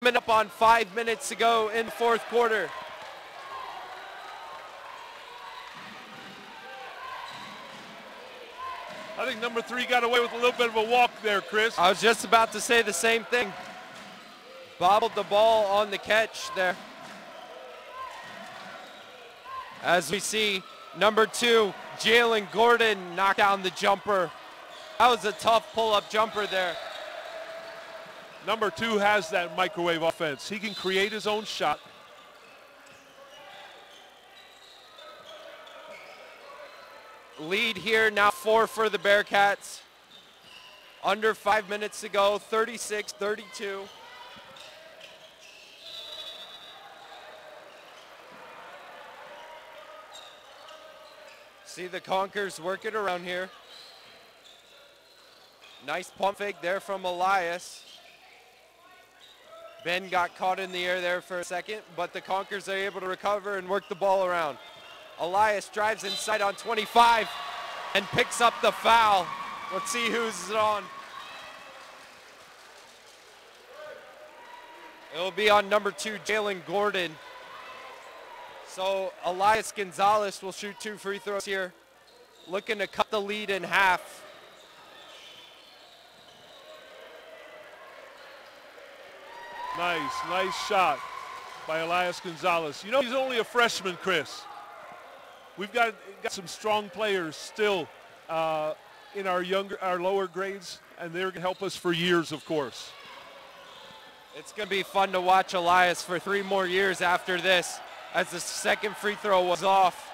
coming up on 5 minutes to go in the fourth quarter. I think number 3 got away with a little bit of a walk there, Chris. I was just about to say the same thing. Bobbled the ball on the catch there. As we see number 2, Jalen Gordon, knock down the jumper. That was a tough pull-up jumper there. Number 2 has that microwave offense. He can create his own shot. Lead here now 4 for the Bearcats. Under 5 minutes to go, 36-32. See the Conkers working around here. Nice pump fake there from Elias. Ben got caught in the air there for a second, but the Conkers are able to recover and work the ball around. Elias drives inside on 25 and picks up the foul. Let's see who's it on. It'll be on number 2, Jalen Gordon. So Elias Gonzalez will shoot 2 free throws here, looking to cut the lead in half. Nice shot by Elias Gonzalez. You know, he's only a freshman, Chris. We've got some strong players still in our lower grades, and they're going to help us for years, of course. It's going to be fun to watch Elias for 3 more years after this, as the second free throw was off.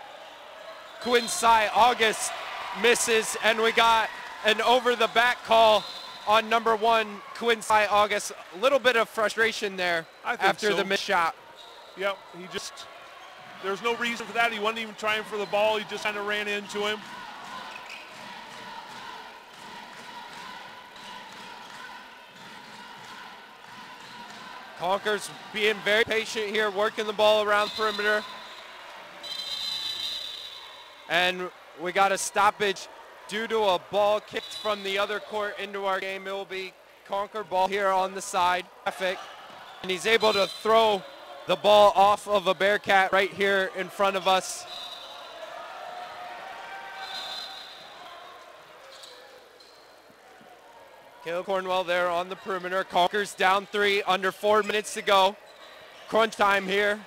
Quincy August misses, and we got an over-the-back call on number 1, Quincy August. A little bit of frustration there after the missed shot. Yep, there's no reason for that. He wasn't even trying for the ball. He just kind of ran into him. Conkers being very patient here, working the ball around perimeter. And we got a stoppage due to a ball kicked from the other court into our game. It will be Conker ball here on the side. And he's able to throw the ball off of a Bearcat right here in front of us. Caleb Cornwell there on the perimeter. Conkers down 3, under 4 minutes to go. Crunch time here.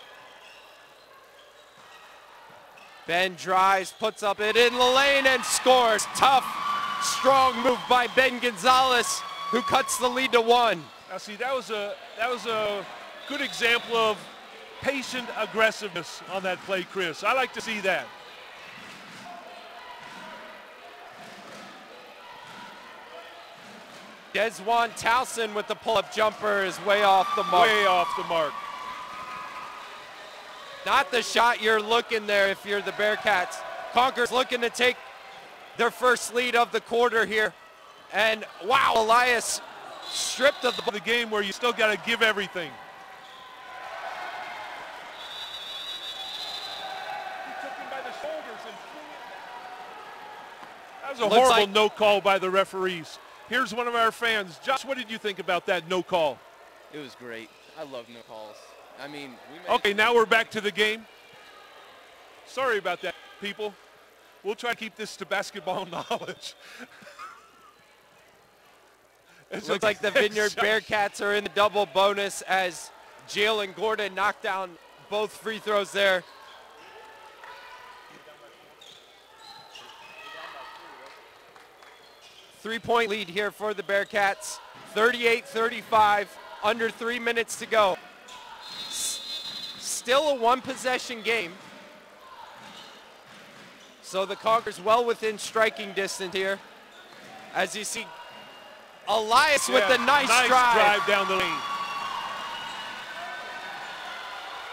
Ben drives, puts up it in the lane and scores. Tough, strong move by Ben Gonzalez, who cuts the lead to 1. Now see, that was a good example of patient aggressiveness on that play, Chris. I like to see that. Desjuan Towson with the pull-up jumper is way off the mark. Way off the mark. Not the shot you're looking there if you're the Bearcats. Conkers looking to take their first lead of the quarter here. And wow, Elias stripped of the game where you still got to give everything. He took him by the shoulders and threw it. That was a horrible no call by the referees. Here's one of our fans. Josh, what did you think about that no call? It was great. I love no calls. I mean, okay, now we're back to the game. Sorry about that, people. We'll try to keep this to basketball knowledge. It looks like the Vineyard Bearcats are in the double bonus as Jalen Gordon knocked down both free throws there. Three-point lead here for the Bearcats. 38-35, under 3 minutes to go. Still a one-possession game. So the Conkers well within striking distance here. As you see, Elias with a nice drive down the lane.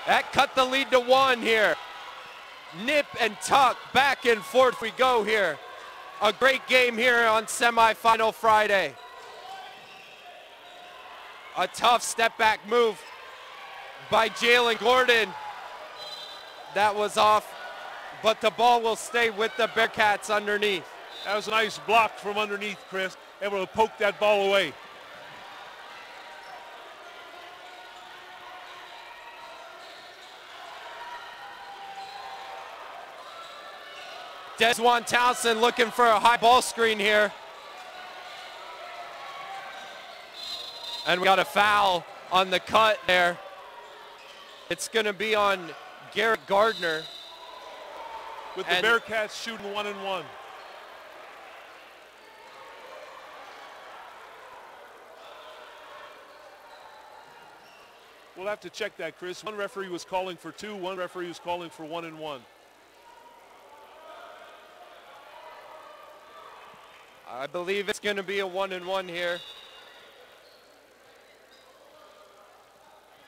That cut the lead to 1 here. Nip and tuck, back and forth we go here. A great game here on semifinal Friday. A tough step back move by Jalen Gordon. That was off, but the ball will stay with the Bearcats underneath. That was a nice block from underneath, Chris. Able to poke that ball away. Desjuan Townsend looking for a high ball screen here. And we got a foul on the cut there. It's going to be on Garrett Gardner. With the Bearcats shooting 1-1. We'll have to check that, Chris. One referee was calling for 2, one referee was calling for 1-1. I believe it's going to be a 1-1 here.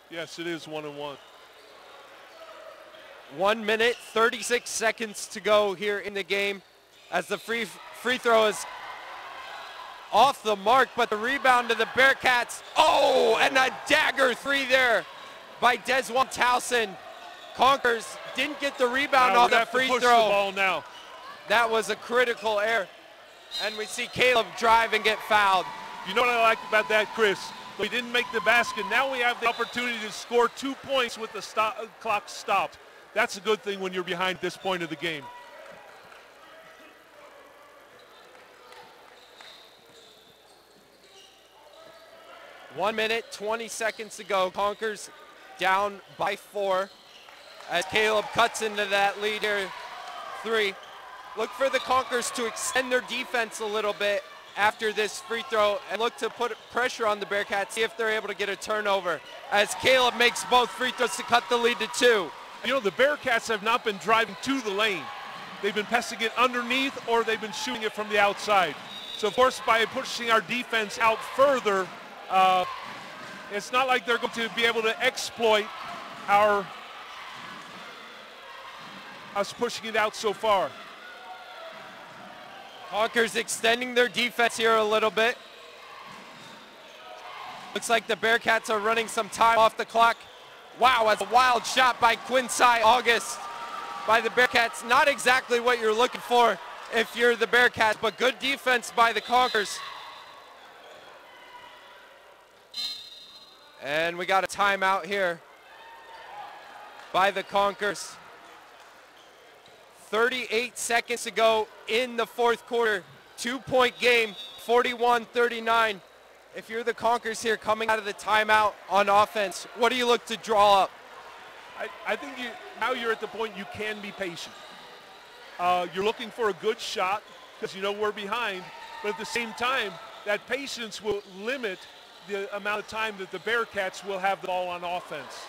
Yes, it is 1-1. 1 minute, 36 seconds to go here in the game as the free throw is off the mark, but the rebound to the Bearcats. Oh, and a dagger 3 there by Desjuan Townsend. Conkers didn't get the rebound on the free throw. The ball now. That was a critical error. And we see Caleb drive and get fouled. You know what I like about that, Chris? We didn't make the basket. Now we have the opportunity to score 2 points with the clock stopped. That's a good thing when you're behind this point of the game. One minute, 20 seconds to go. Conkers down by 4 as Caleb cuts into that lead here. 3. Look for the Conkers to extend their defense a little bit after this free throw and look to put pressure on the Bearcats, see if they're able to get a turnover as Caleb makes both free throws to cut the lead to 2. You know, the Bearcats have not been driving to the lane. They've been passing it underneath or they've been shooting it from the outside. So, of course, by pushing our defense out further, it's not like they're going to be able to exploit us pushing it out so far. Conkers extending their defense here a little bit. Looks like the Bearcats are running some time off the clock. Wow, that's a wild shot by Quincy August by the Bearcats. Not exactly what you're looking for if you're the Bearcats, but good defense by the Conkers. And we got a timeout here by the Conkers. 38 seconds to go in the 4th quarter. 2-point game, 41-39. If you're the Conkers here coming out of the timeout on offense, what do you look to draw up? I think now you're at the point you can be patient. You're looking for a good shot because you know we're behind, but at the same time, that patience will limit the amount of time that the Bearcats will have the ball on offense.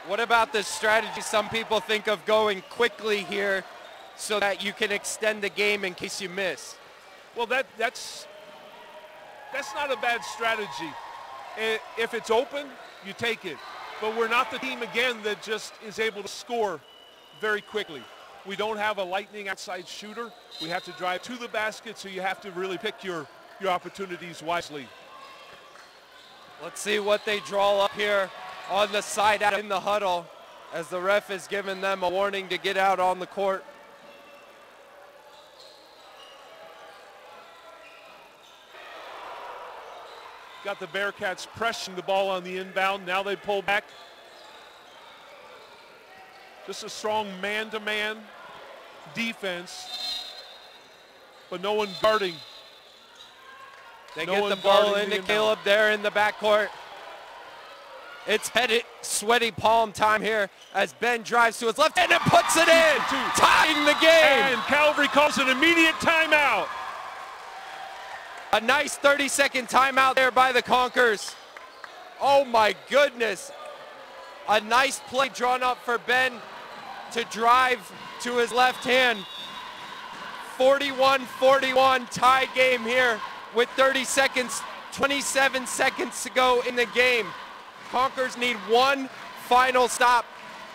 What about the strategy some people think of going quickly here so that you can extend the game in case you miss? Well, that's not a bad strategy. If it's open, you take it. But we're not the team, again, that just is able to score very quickly. We don't have a lightning outside shooter. We have to drive to the basket, so you have to really pick your opportunities wisely. Let's see what they draw up here on the side out in the huddle as the ref is giving them a warning to get out on the court. Got the Bearcats pressing the ball on the inbound. Now they pull back. Just a strong man-to-man defense, but no one guarding. They get the ball into Caleb there in the backcourt. It's headed sweaty palm time here as Ben drives to his left hand and puts it in, tying the game. And Calvary calls an immediate timeout. A nice 30-second timeout there by the Conkers. Oh my goodness. A nice play drawn up for Ben to drive to his left hand. 41-41 tie game here with 27 seconds to go in the game. Conkers need one final stop.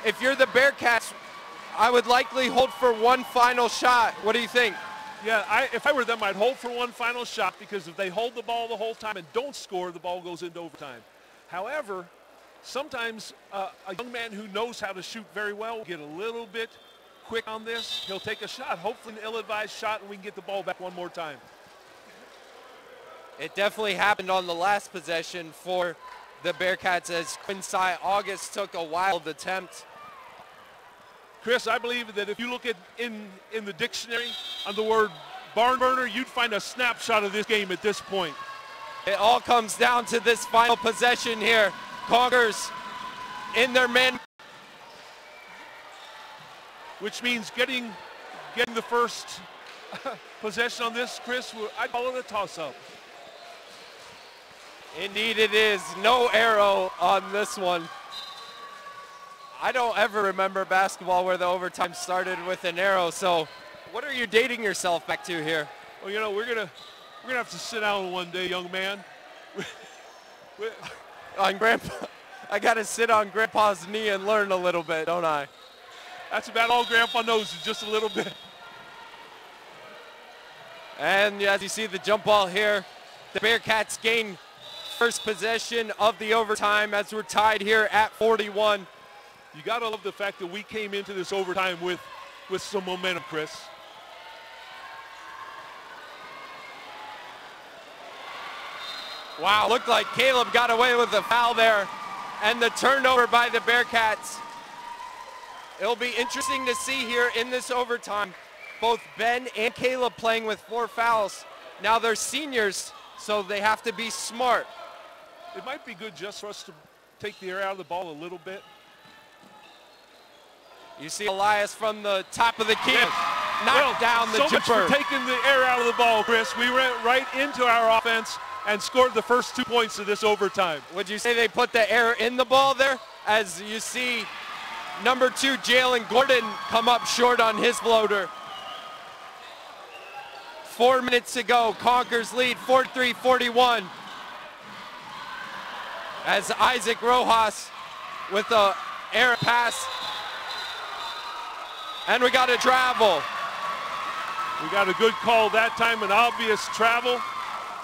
If you're the Bearcats, I would likely hold for one final shot. What do you think? Yeah, if I were them, I'd hold for one final shot because if they hold the ball the whole time and don't score, the ball goes into overtime. However, sometimes a young man who knows how to shoot very well will get a little bit quick on this. He'll take a shot, hopefully an ill-advised shot, and we can get the ball back one more time. It definitely happened on the last possession for the Bearcats as Quincy August took a wild attempt. Chris, I believe that if you look at in the dictionary on the word barn burner, you'd find a snapshot of this game at this point. It all comes down to this final possession here. Conkers in their man. Which means getting the first possession on this, Chris, I'd call it a toss-up. Indeed it is. No arrow on this one. I don't ever remember basketball where the overtime started with an arrow, so what are you dating yourself back to here? Well, you know, we're gonna have to sit down one day, young man. On Grandpa, I gotta sit on Grandpa's knee and learn a little bit, don't I? That's about all Grandpa knows, is just a little bit. And as you see the jump ball here, the Bearcats gain first possession of the overtime as we're tied here at 41. You gotta love the fact that we came into this overtime with some momentum, Chris. Wow, looked like Caleb got away with the foul there and the turnover by the Bearcats. It'll be interesting to see here in this overtime, both Ben and Caleb playing with 4 fouls. Now they're seniors, so they have to be smart. It might be good just for us to take the air out of the ball a little bit. You see Elias from the top of the key, yes. knocked down the so jumper. Much for taking the air out of the ball, Chris. We went right into our offense and scored the first 2 points of this overtime. Would you say they put the air in the ball there? As you see number 2, Jalen Gordon, come up short on his floater. 4 minutes to go. Conkers lead 43-41. As Isaac Rojas with the air pass. And we got a travel. We got a good call that time, an obvious travel.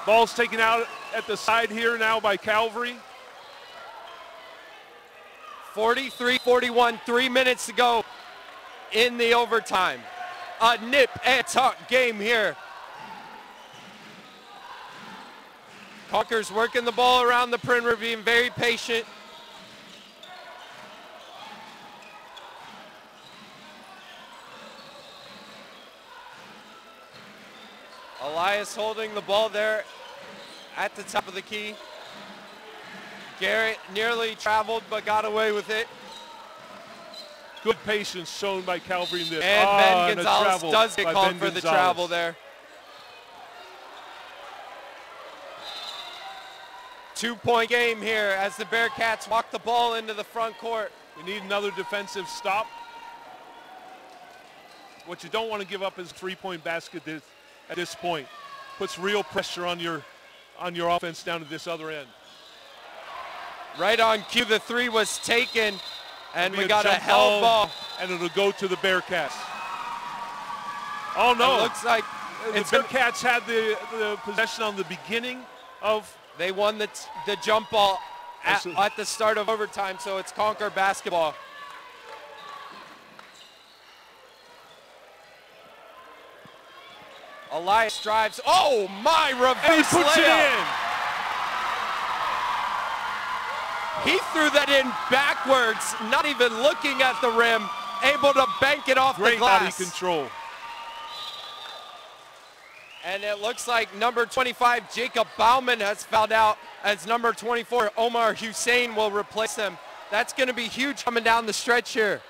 Ball's taken out at the side here now by Calvary. 43-41, 3 minutes to go in the overtime. A nip and tuck game here. Conkers working the ball around the perimeter, being very patient. Elias holding the ball there at the top of the key. Garrett nearly traveled but got away with it. Good patience shown by Calvary in this. And Ben Gonzalez does get called for the travel there. 2-point game here as the Bearcats walk the ball into the front court. We need another defensive stop. What you don't want to give up is a 3-point basket at this point. Puts real pressure on your offense down to this other end. Right on cue, the 3 was taken, and we got a held ball. And it'll go to the Bearcats. Oh no! It looks like the Bearcats had the possession on the beginning of. They won the jump ball at the start of overtime, so it's Conker basketball. Elias drives. Oh my, reverse layup. He threw that in backwards, not even looking at the rim, able to bank it off the glass. Great body control. And it looks like number 25, Jacob Bauman, has fouled out as number 24, Omar Hussein, will replace him. That's going to be huge coming down the stretch here.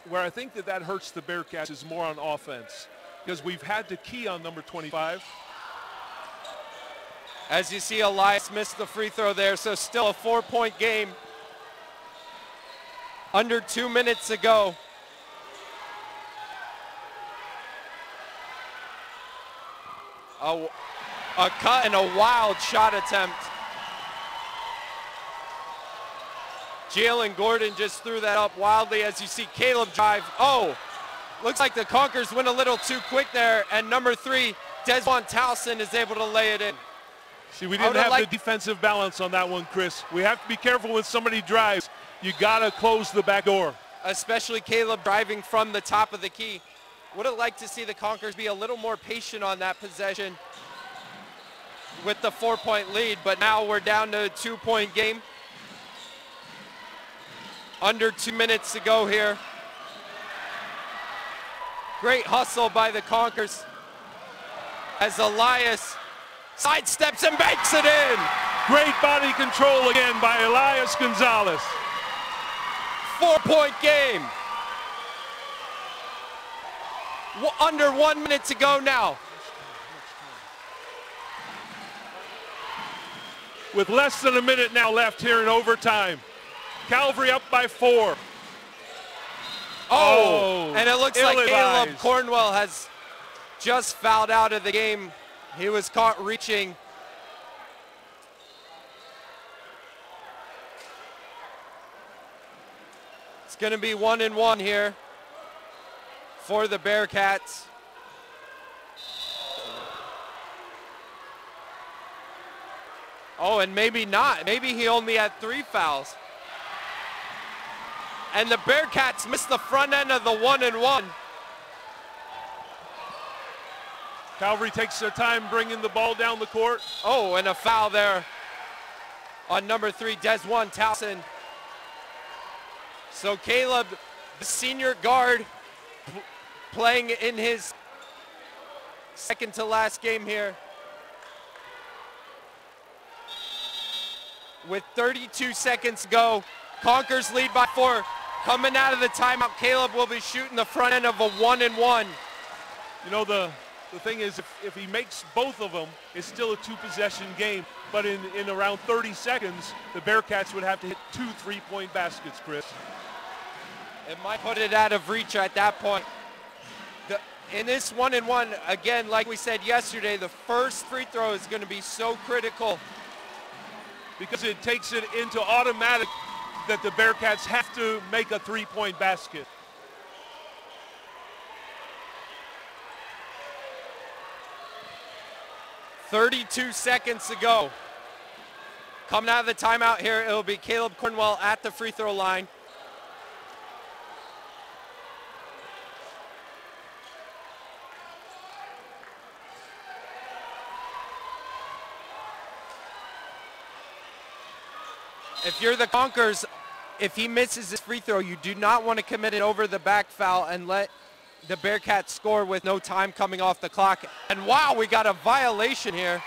Where I think that hurts the Bearcats is more on offense, because we've had to key on number 25. As you see, Elias missed the free throw there, so still a 4-point game. Under 2 minutes to go. A cut and a wild shot attempt. Jalen Gordon just threw that up wildly as you see Caleb drive. Oh, looks like the Conkers went a little too quick there, and number 3, Desmond Towson, is able to lay it in. See, we didn't have the defensive balance on that one, Chris. We have to be careful when somebody drives. You gotta close the back door. Especially Caleb driving from the top of the key. Would have liked to see the Conkers be a little more patient on that possession with the 4-point lead, but now we're down to a 2-point game. Under 2 minutes to go here. Great hustle by the Conkers as Elias sidesteps and banks it in. Great body control again by Elias Gonzalez. 4-point game. Under 1 minute to go now. With less than a minute now left here in overtime. Calvary up by 4. Oh, and it looks like Caleb ill-advised. Cornwell has just fouled out of the game. He was caught reaching. It's going to be 1-1 here for the Bearcats. Oh, and maybe not. Maybe he only had 3 fouls. And the Bearcats missed the front end of the 1-1. Calvary takes their time bringing the ball down the court. Oh, and a foul there on number 3, Desjuan Towson. So Caleb, the senior guard, playing in his second to last game here. With 32 seconds to go, Conkers lead by 4. Coming out of the timeout, Caleb will be shooting the front end of a 1-1. You know, the thing is, if he makes both of them, it's still a 2-possession game. But in around 30 seconds, the Bearcats would have to hit 2 3-point baskets, Chris. It might put it out of reach at that point. In this 1-1, again, like we said yesterday, the first free throw is going to be so critical. Because it takes it into automatic that the Bearcats have to make a 3-point basket. .32 seconds to go. Coming out of the timeout here, it'll be Caleb Cornwell at the free throw line. If you're the Conkers, if he misses his free throw, you do not want to commit it over the back foul and let the Bearcats score with no time coming off the clock. And wow, we got a violation here.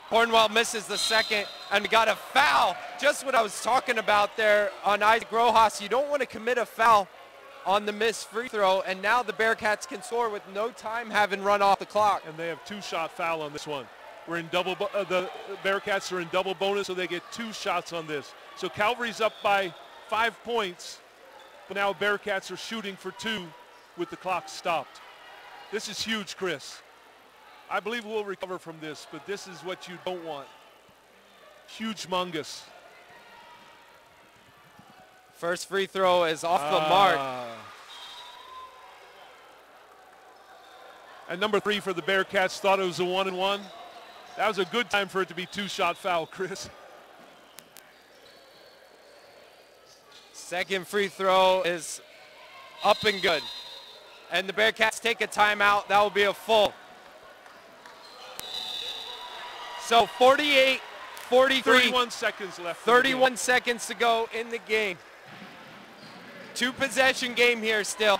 Cornwell misses the second and got a foul. Just what I was talking about there on Isaac Rojas. You don't want to commit a foul on the missed free throw, and now the Bearcats can score with no time having run off the clock. And they have 2-shot foul on this one. We're in the Bearcats are in double bonus, so they get 2 shots on this. So Calvary's up by 5 points, but now Bearcats are shooting for 2 with the clock stopped. This is huge, Chris. I believe we'll recover from this, but this is what you don't want. Huge-mongous. First free throw is off the mark. And number 3 for the Bearcats thought it was a 1-1. That was a good time for it to be 2-shot foul, Chris. Second free throw is up and good. And the Bearcats take a timeout. That will be a full. So 48-43. 31 seconds left. 31 seconds to go in the game. 2-possession game here still.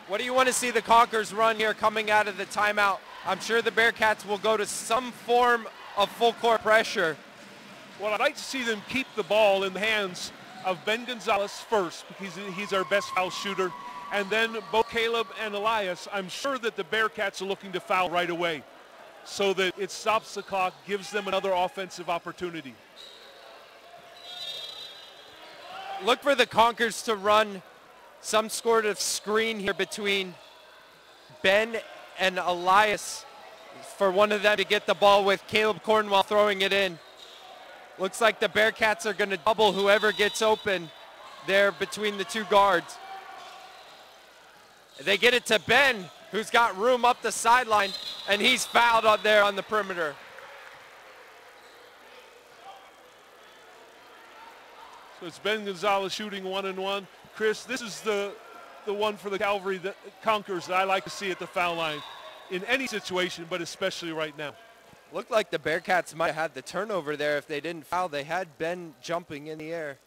What do you want to see the Conkers run here coming out of the timeout? I'm sure the Bearcats will go to some form of full court pressure. Well, I'd like to see them keep the ball in the hands of Ben Gonzalez first, because he's our best foul shooter. And then both Caleb and Elias, I'm sure that the Bearcats are looking to foul right away so that it stops the clock, gives them another offensive opportunity. Look for the Conkers to run some sort of screen here between Ben and Elias for one of them to get the ball with Caleb Cornwell throwing it in. Looks like the Bearcats are going to double whoever gets open there between the 2 guards. They get it to Ben, who's got room up the sideline, and he's fouled out there on the perimeter. So it's Ben Gonzalez shooting 1-1. Chris, this is the one for the Calvary Conkers that I like to see at the foul line in any situation, but especially right now. Looked like the Bearcats might have had the turnover there if they didn't foul. They had Ben jumping in the air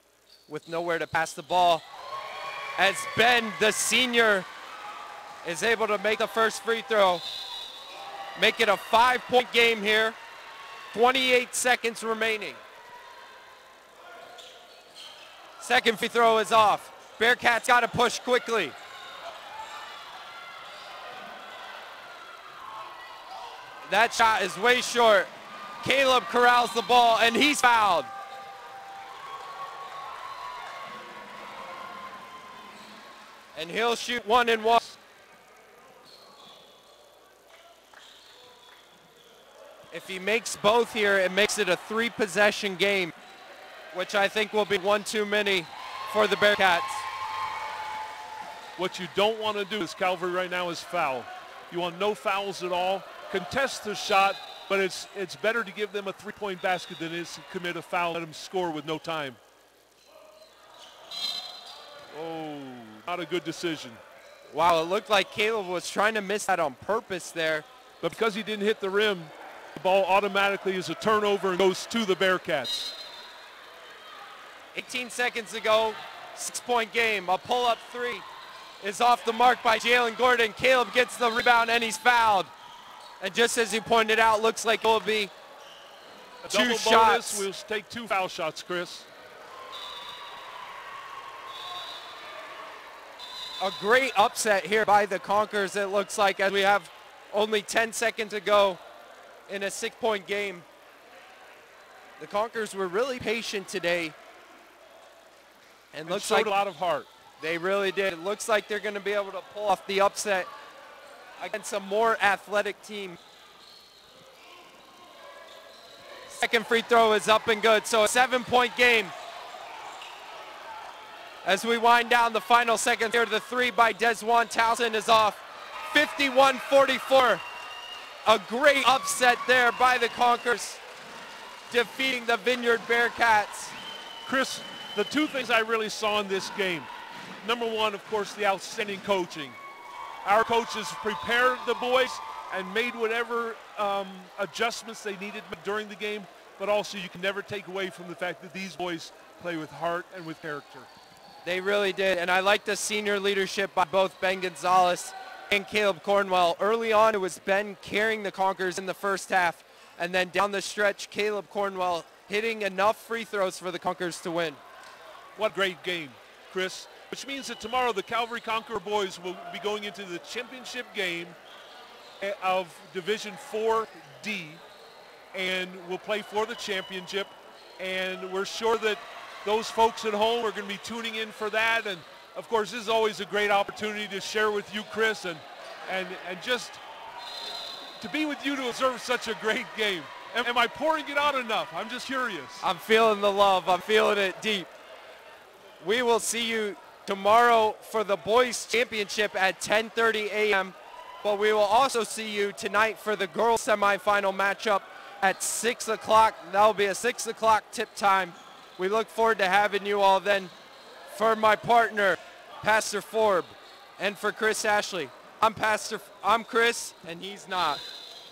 with nowhere to pass the ball. As Ben, the senior, is able to make the first free throw. Make it a 5-point game here. 28 seconds remaining. Second free throw is off. Bearcats got to push quickly. That shot is way short. Caleb corrals the ball, and he's fouled. And he'll shoot 1 and 1. If he makes both here, it makes it a 3-possession game, which I think will be one too many for the Bearcats. What you don't want to do is Calvary right now is foul. You want no fouls at all. Contest the shot, but it's better to give them a 3-point basket than it is to commit a foul, let them score with no time. Oh, not a good decision. Wow, it looked like Caleb was trying to miss that on purpose there. But because he didn't hit the rim, the ball automatically is a turnover and goes to the Bearcats. 18 seconds to go, 6-point game. A pull-up 3 is off the mark by Jalen Gordon. Caleb gets the rebound and he's fouled. And just as you pointed out, looks like it will be a 2 double shots. Bonus, we'll take 2 foul shots, Chris. A great upset here by the Conquerors, it looks like, as we have only 10 seconds to go in a 6-point game. The Conquerors were really patient today. And looks showed like a lot of heart. They really did. It looks like they're going to be able to pull off the upset against a more athletic team. Second free throw is up and good, so a 7-point game. As we wind down the final seconds here, the 3 by Desjuan Towson is off. 51-44. A great upset there by the Conquerors, defeating the Vineyard Bearcats. Chris, the 2 things I really saw in this game. Number 1, of course, the outstanding coaching. Our coaches prepared the boys and made whatever adjustments they needed during the game, but also you can never take away from the fact that these boys play with heart and with character. They really did, and I like the senior leadership by both Ben Gonzalez and Caleb Cornwell. Early on, it was Ben carrying the Conquerors in the first half, and then down the stretch, Caleb Cornwell hitting enough free throws for the Conquerors to win. What a great game, Chris. Which means that tomorrow the Calvary Conqueror boys will be going into the championship game of Division 4D and will play for the championship. And we're sure that those folks at home are going to be tuning in for that. And of course, this is always a great opportunity to share with you, Chris, and just to be with you to observe such a great game. Am I pouring it out enough? I'm just curious. I'm feeling the love. I'm feeling it deep. We will see you tomorrow for the boys championship at 10:30 a.m. But we will also see you tonight for the girls semifinal matchup at 6 o'clock. That will be a 6 o'clock tip time. We look forward to having you all then. For my partner, Pastor Forb, and for Chris Ashley, I'm Chris, and he's not.